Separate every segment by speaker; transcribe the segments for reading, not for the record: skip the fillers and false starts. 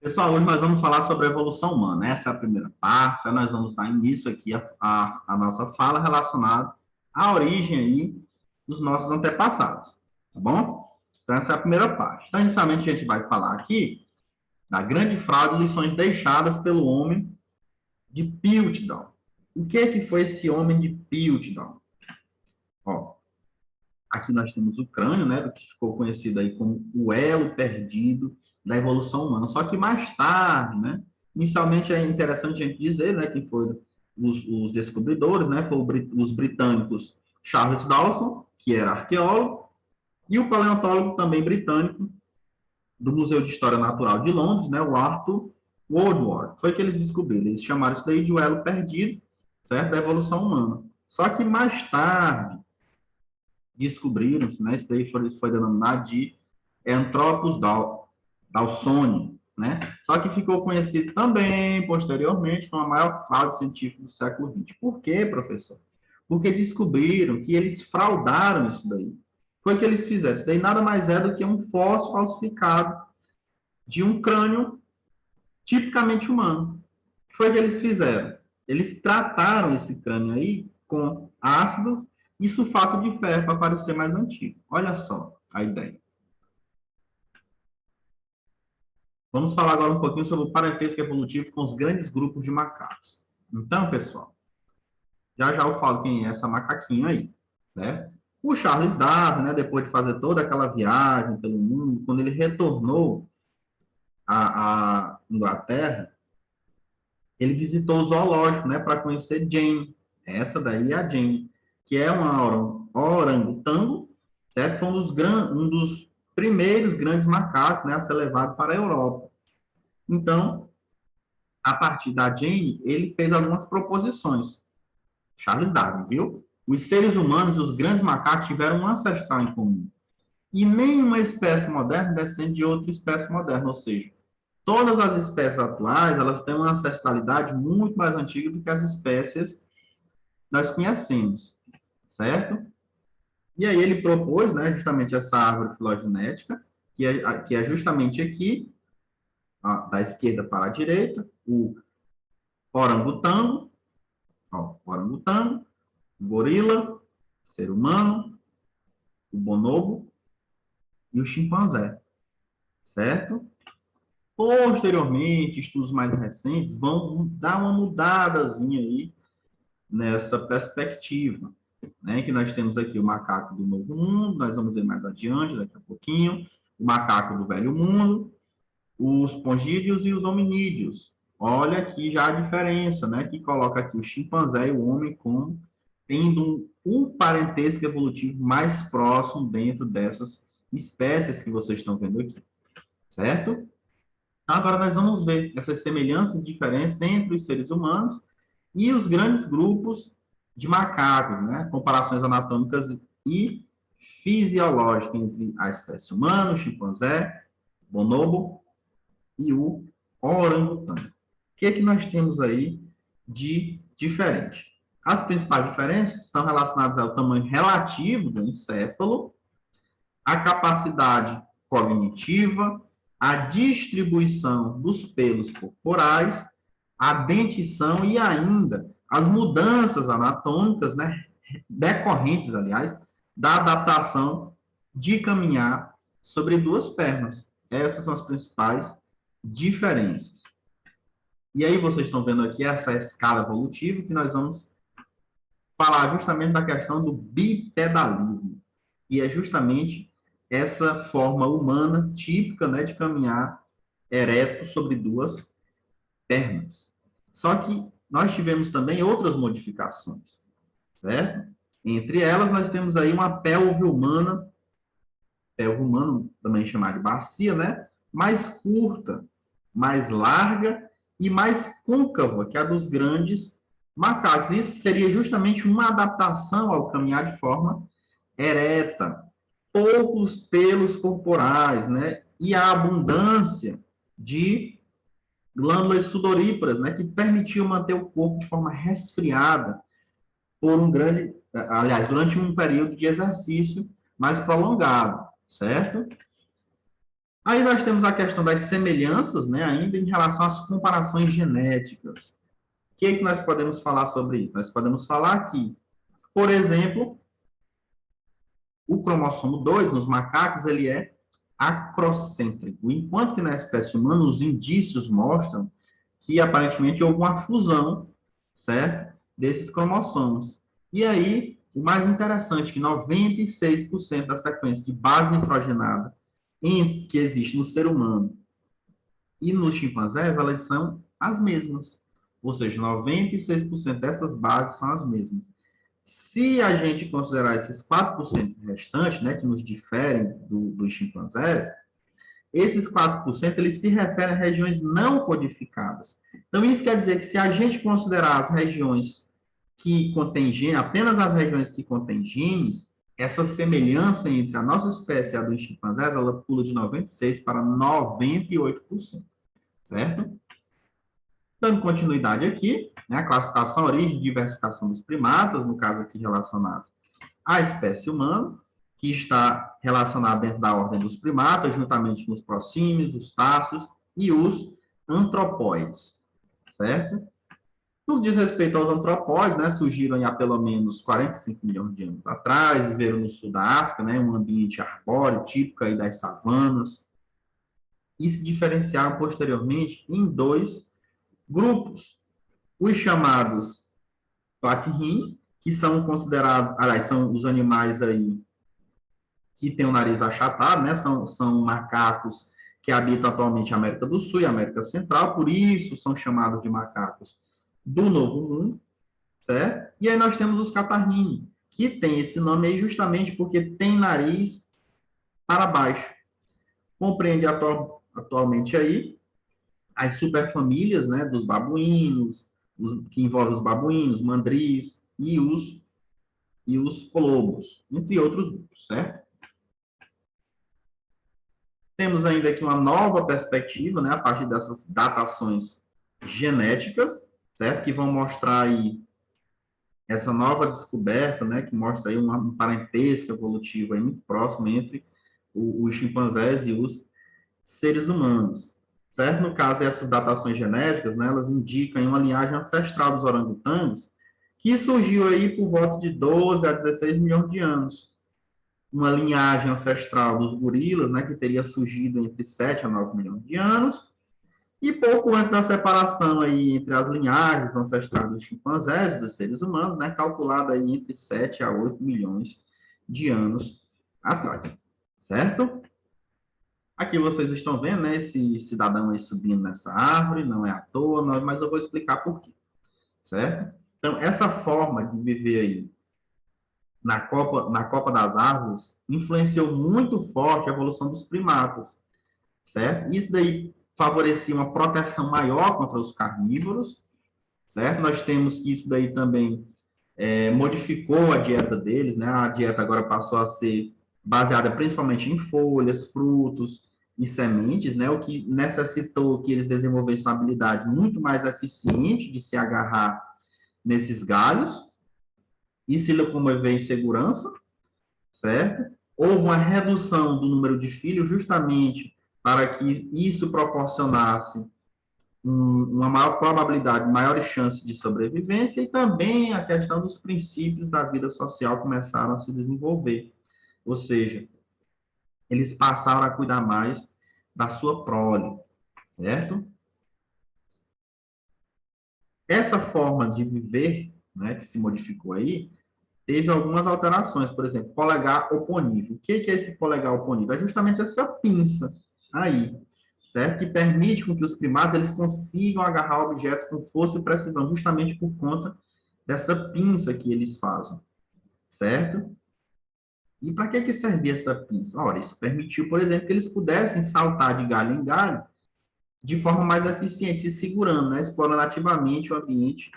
Speaker 1: Pessoal, hoje nós vamos falar sobre a evolução humana. Essa é a primeira parte, aí nós vamos dar início aqui à nossa fala relacionada à origem aí dos nossos antepassados, tá bom? Então, essa é a primeira parte. Então, inicialmente, a gente vai falar aqui da grande fraude, lições deixadas pelo homem de Piltdown. O que foi esse homem de Piltdown? Ó, aqui nós temos o crânio, né, do que ficou conhecido aí como o elo perdido da evolução humana. Só que mais tarde, né, inicialmente é interessante a gente dizer, né, quem foram os descobridores, né, foram os britânicos Charles Dawson, que era arqueólogo, e o paleontólogo também britânico do Museu de História Natural de Londres, né, o Arthur Woodward. Foi que eles descobriram. Eles chamaram isso daí de o elo perdido, certo, da evolução humana. Só que mais tarde descobriram, né, isso daí foi denominado de Anthropus dawsoni, né? Só que ficou conhecido também, posteriormente, como a maior fraude científica do século XX. Por quê, professor? Porque descobriram que eles fraudaram isso daí. Foi o que eles fizeram. Isso daí nada mais é do que um fóssil falsificado de um crânio tipicamente humano. O que foi que eles fizeram? Eles trataram esse crânio aí com ácidos e sulfato de ferro para parecer mais antigo. Olha só a ideia. Vamos falar agora um pouquinho sobre o parentesco evolutivo com os grandes grupos de macacos. Então, pessoal, já já eu falo quem é essa macaquinha aí, né? O Charles Darwin, né, depois de fazer toda aquela viagem pelo mundo, quando ele retornou à Inglaterra, ele visitou o zoológico, né, para conhecer Jane. Essa daí é a Jane, que é uma orangotango, certo? Foi um dos primeiros grandes macacos, né, a ser levado para a Europa. Então, a partir da Jane, ele fez algumas proposições. Charles Darwin, viu? Os seres humanos e os grandes macacos tiveram um ancestral em comum. E nenhuma espécie moderna descende de outra espécie moderna, ou seja, todas as espécies atuais, elas têm uma ancestralidade muito mais antiga do que as espécies que nós conhecemos, certo? E aí ele propôs, né, justamente essa árvore filogenética, que é justamente aqui, ó, da esquerda para a direita, o orangotango, ó, orangotango, gorila, ser humano, o bonobo e o chimpanzé, certo? Posteriormente, estudos mais recentes vão dar uma mudadazinha aí nessa perspectiva, né? Que nós temos aqui o macaco do Novo Mundo, nós vamos ver mais adiante, daqui a pouquinho, o macaco do Velho Mundo, os pongídeos e os hominídeos. Olha aqui já a diferença, né? Que coloca aqui o chimpanzé e o homem como tendo um parentesco evolutivo mais próximo dentro dessas espécies que vocês estão vendo aqui, certo? Agora nós vamos ver essas semelhanças e diferenças entre os seres humanos e os grandes grupos de macacos, né? Comparações anatômicas e fisiológicas entre a espécie humana, o chimpanzé, bonobo e o orangotango. O que é que nós temos aí de diferente? As principais diferenças estão relacionadas ao tamanho relativo do encéfalo, a capacidade cognitiva, a distribuição dos pelos corporais, a dentição e ainda as mudanças anatômicas, né, decorrentes, aliás, da adaptação de caminhar sobre duas pernas. Essas são as principais diferenças. E aí vocês estão vendo aqui essa escala evolutiva que nós vamos falar justamente da questão do bipedalismo, que é justamente essa forma humana típica, né, de caminhar ereto sobre duas pernas. Só que nós tivemos também outras modificações, certo? Entre elas, nós temos aí uma pelve humana, também chamada de bacia, né? Mais curta, mais larga e mais côncava que a dos grandes macacos. Isso seria justamente uma adaptação ao caminhar de forma ereta, poucos pelos corporais, né? E a abundância de glândulas sudoríparas, né? Que permitiam manter o corpo de forma resfriada por aliás, durante um período de exercício mais prolongado, certo? Aí nós temos a questão das semelhanças, né, ainda em relação às comparações genéticas. O que é que nós podemos falar sobre isso? Nós podemos falar que, por exemplo, o cromossomo 2 nos macacos, ele é acrocêntrico, enquanto que na espécie humana os indícios mostram que aparentemente houve uma fusão, certo? Desses cromossomos. E aí, o mais interessante é que 96% da sequência de base nitrogenada que existe no ser humano e nos chimpanzés, elas são as mesmas. Ou seja, 96% dessas bases são as mesmas. Se a gente considerar esses 4% restantes, né, que nos diferem dos chimpanzés, esses 4% eles se referem a regiões não codificadas. Então, isso quer dizer que se a gente considerar as regiões que contêm genes, apenas as regiões que contêm genes, essa semelhança entre a nossa espécie e a dos chimpanzés, ela pula de 96% para 98%, certo? Dando continuidade aqui, né, a classificação, origem e diversificação dos primatas, no caso aqui relacionados à espécie humana, que está relacionada dentro da ordem dos primatas, juntamente com os prosímios, os táceos e os antropóides, certo? No que diz respeito aos antropóides, né, surgiram há pelo menos 45 milhões de anos atrás, viveram no sul da África, né, um ambiente arbóreo, típico aí das savanas, e se diferenciaram posteriormente em dois grupos, os chamados Patirrim, que são considerados, aliás, são os animais aí que têm o nariz achatado, né? São macacos que habitam atualmente a América do Sul e a América Central, por isso são chamados de macacos do Novo Mundo, certo? E aí nós temos os catarrini, que tem esse nome aí justamente porque tem nariz para baixo. Compreende atualmente aí as superfamílias, né, dos babuínos, que envolvem os babuínos, mandris e os colobos, entre outros grupos, certo? Temos ainda aqui uma nova perspectiva, né, a partir dessas datações genéticas, certo? Que vão mostrar aí essa nova descoberta, né, que mostra aí um parentesco evolutivo aí muito próximo entre os chimpanzés e os seres humanos, certo? No caso, essas datações genéticas, né, elas indicam uma linhagem ancestral dos orangotangos que surgiu aí por volta de 12 a 16 milhões de anos, uma linhagem ancestral dos gorilas, né, que teria surgido entre 7 a 9 milhões de anos, e pouco antes da separação aí entre as linhagens ancestrais dos chimpanzés e dos seres humanos, né, calculada aí entre 7 a 8 milhões de anos atrás, certo? Aqui vocês estão vendo, né, esse cidadão aí subindo nessa árvore, não é à toa, mas eu vou explicar por quê, certo? Então, essa forma de viver aí na copa das árvores influenciou muito forte a evolução dos primatas, certo? Isso daí favorecia uma proteção maior contra os carnívoros, certo? Nós temos que isso daí também modificou a dieta deles, né? A dieta agora passou a ser baseada principalmente em folhas, frutos e sementes, né? O que necessitou que eles desenvolvessem uma habilidade muito mais eficiente de se agarrar nesses galhos e se locomover em segurança, certo? Houve uma redução do número de filhos justamente para que isso proporcionasse uma maior probabilidade, maiores chances de sobrevivência e também a questão dos princípios da vida social começaram a se desenvolver. Ou seja, eles passaram a cuidar mais da sua prole, certo? Essa forma de viver, né, que se modificou aí, teve algumas alterações, por exemplo, polegar oponível. O que é esse polegar oponível? É justamente essa pinça aí, certo? Que permite com que os primatas eles consigam agarrar objetos com força e precisão, justamente por conta dessa pinça que eles fazem, certo? E para que servia essa pinça? Ora, isso permitiu, por exemplo, que eles pudessem saltar de galho em galho de forma mais eficiente, se segurando, né? Explorando ativamente o ambiente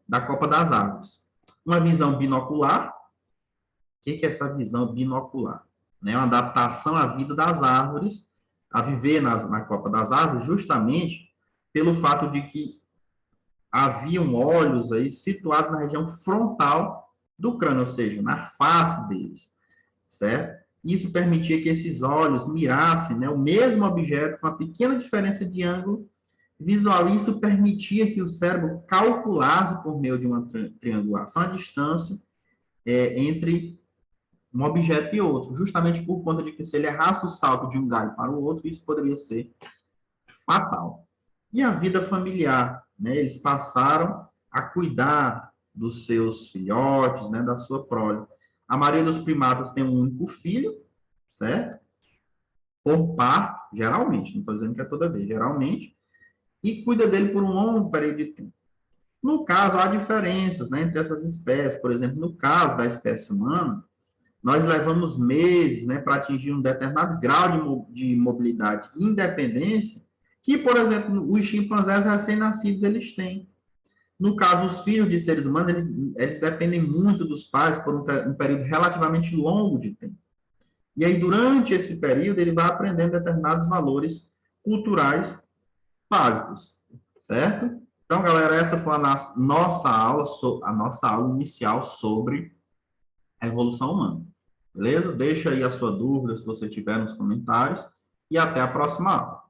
Speaker 1: da copa das árvores. Uma visão binocular. O que é essa visão binocular? Né? Uma adaptação à vida das árvores, a viver na copa das árvores, justamente pelo fato de que haviam olhos aí situados na região frontal do crânio, ou seja, na face deles, certo? Isso permitia que esses olhos mirassem, né, o mesmo objeto com uma pequena diferença de ângulo visual. Isso permitia que o cérebro calculasse, por meio de uma triangulação, a distância entre um objeto e outro, justamente por conta de que se ele errasse o salto de um galho para o outro, isso poderia ser fatal. E a vida familiar, né? Eles passaram a cuidar dos seus filhotes, né? Da sua prole. A maioria dos primatas tem um único filho, certo? Por parto, geralmente, não estou dizendo que é toda vez, geralmente, e cuida dele por um longo período de tempo. No caso, há diferenças, né, entre essas espécies. Por exemplo, no caso da espécie humana, nós levamos meses, né, para atingir um determinado grau de mobilidade e independência que, por exemplo, os chimpanzés recém-nascidos eles têm. No caso, os filhos de seres humanos, eles dependem muito dos pais por um período relativamente longo de tempo. E aí, durante esse período, ele vai aprendendo determinados valores culturais básicos, certo? Então, galera, essa foi a nossa aula inicial sobre a evolução humana. Beleza? Deixa aí a sua dúvida, se você tiver, nos comentários. E até a próxima aula.